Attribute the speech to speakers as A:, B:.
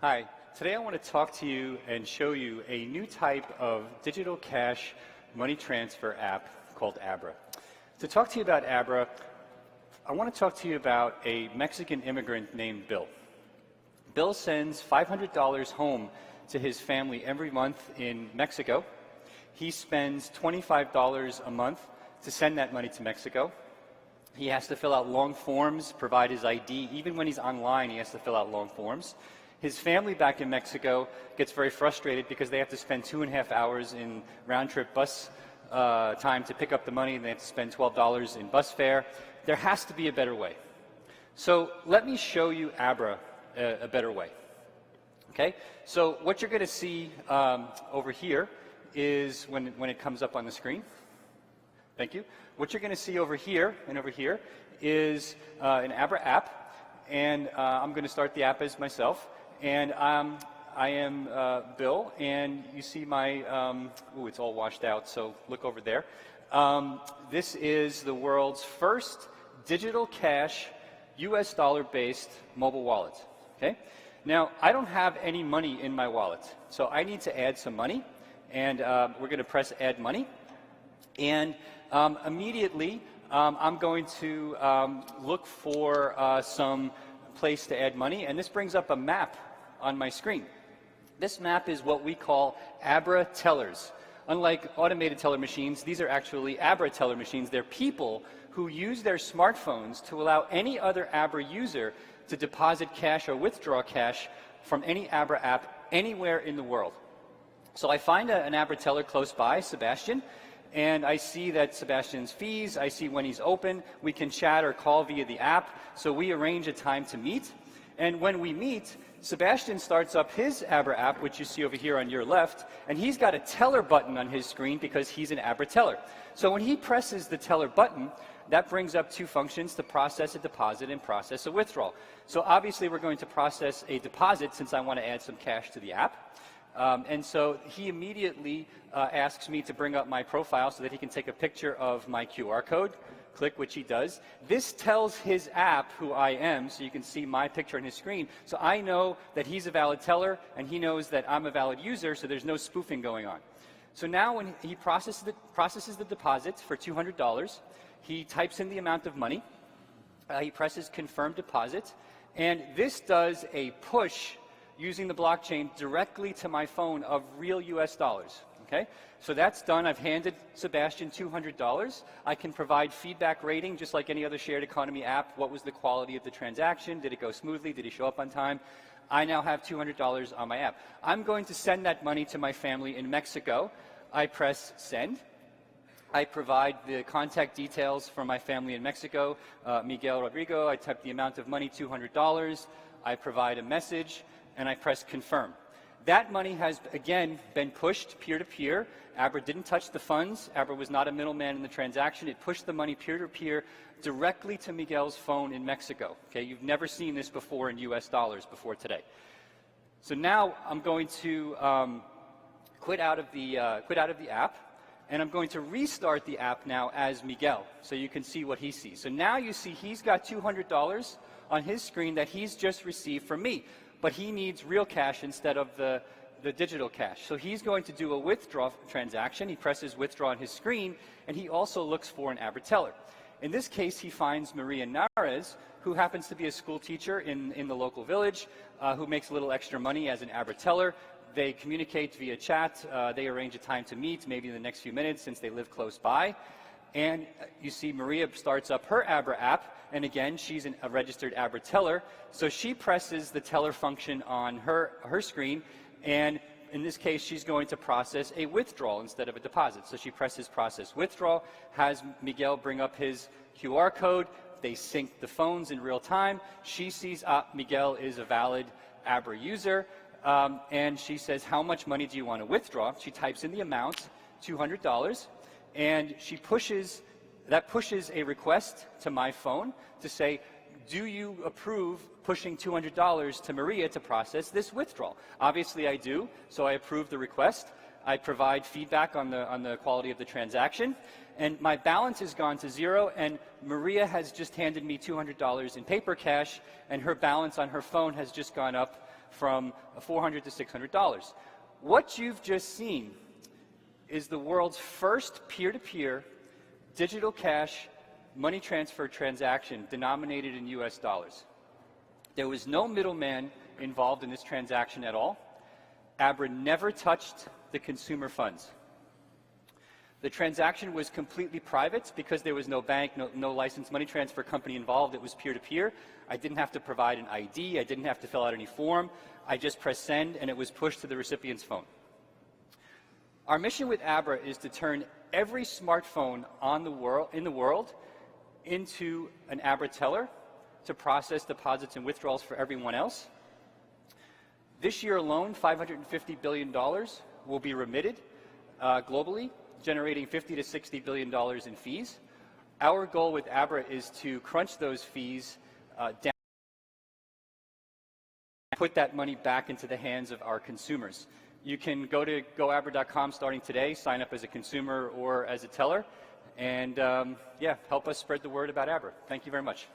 A: Hi, today I want to talk to you and show you a new type of digital cash money transfer app called Abra. To talk to you about Abra, I want to talk to you about a Mexican immigrant named Bill. Bill sends $500 home to his family every month in Mexico. He spends $25 a month to send that money to Mexico. He has to fill out long forms, provide his ID. Even when he's online, he has to fill out long forms. His family back in Mexico gets very frustrated because they have to spend 2.5 hours in round-trip bus time to pick up the money, and they have to spend $12 in bus fare. There has to be a better way. So let me show you Abra, a better way. Okay? So what you're going to see over here is, when it comes up on the screen, thank you. What you're going to see over here and over here is an Abra app, and I'm going to start the app as myself. And I am Bill, and you see my, it's all washed out, so look over there. This is the world's first digital cash, US dollar-based mobile wallet, okay? Now, I don't have any money in my wallet, so I need to add some money, and we're going to press Add Money. And immediately, I'm going to look for some place to add money, and this brings up a map on my screen. This map is what we call Abra tellers. Unlike automated teller machines, these are actually Abra teller machines. They're people who use their smartphones to allow any other Abra user to deposit cash or withdraw cash from any Abra app anywhere in the world. So I find an Abra teller close by, Sebastian, and I see that Sebastian's fees, I see when he's open. We can chat or call via the app, so we arrange a time to meet. And when we meet, Sebastian starts up his Abra app, which you see over here on your left, and he's got a teller button on his screen because he's an Abra teller. So when he presses the teller button, that brings up two functions: to process a deposit and process a withdrawal. So obviously we're going to process a deposit since I want to add some cash to the app. And so he immediately asks me to bring up my profile so that he can take a picture of my QR code. Click, which he does. This tells his app who I am, so you can see my picture on his screen. So I know that he's a valid teller, and he knows that I'm a valid user, so there's no spoofing going on. So now when he processes the deposit for $200, he types in the amount of money, he presses Confirm Deposit, and this does a push using the blockchain directly to my phone of real US dollars. Okay? So that's done. I've handed Sebastian $200. I can provide feedback rating just like any other shared economy app. What was the quality of the transaction? Did it go smoothly? Did he show up on time? I now have $200 on my app. I'm going to send that money to my family in Mexico. I press Send. I provide the contact details for my family in Mexico, Miguel Rodrigo. I type the amount of money, $200. I provide a message, and I press Confirm. That money has, again, been pushed peer-to-peer. Abra didn't touch the funds. Abra was not a middleman in the transaction. It pushed the money peer-to-peer directly to Miguel's phone in Mexico. Okay, you've never seen this before in US dollars before today. So now I'm going to quit out of the app, and I'm going to restart the app now as Miguel, so you can see what he sees. So now you see he's got $200 on his screen that he's just received from me. But he needs real cash instead of the digital cash. So he's going to do a withdraw transaction. He presses withdraw on his screen, and he also looks for an Abra teller. In this case, he finds Maria Nares, who happens to be a school teacher in the local village, who makes a little extra money as an Abra teller. They communicate via chat. They arrange a time to meet, maybe in the next few minutes, since they live close by. And you see Maria starts up her Abra app, and again, she's a registered Abra teller, so she presses the teller function on her screen, and in this case, she's going to process a withdrawal instead of a deposit. So she presses Process Withdrawal, has Miguel bring up his QR code, they sync the phones in real time, she sees Miguel is a valid Abra user, and she says, how much money do you want to withdraw? She types in the amount, $200, and she pushes a request to my phone to say, do you approve pushing $200 to Maria to process this withdrawal? Obviously I do, so I approve the request. I provide feedback on the quality of the transaction, and my balance has gone to zero, and Maria has just handed me $200 in paper cash, and her balance on her phone has just gone up from $400 to $600. What you've just seen is the world's first peer-to-peer digital cash money transfer transaction denominated in US dollars. There was no middleman involved in this transaction at all. Abra never touched the consumer funds. The transaction was completely private because there was no bank, no licensed money transfer company involved. It was peer-to-peer. I didn't have to provide an ID. I didn't have to fill out any form. I just pressed send, and it was pushed to the recipient's phone. Our mission with Abra is to turn every smartphone in the world into an Abra teller to process deposits and withdrawals for everyone else. This year alone, $550 billion will be remitted globally, generating $50 to $60 billion in fees. Our goal with Abra is to crunch those fees down, put that money back into the hands of our consumers. You can go to goabra.com starting today, sign up as a consumer or as a teller, and yeah, help us spread the word about Abra. Thank you very much.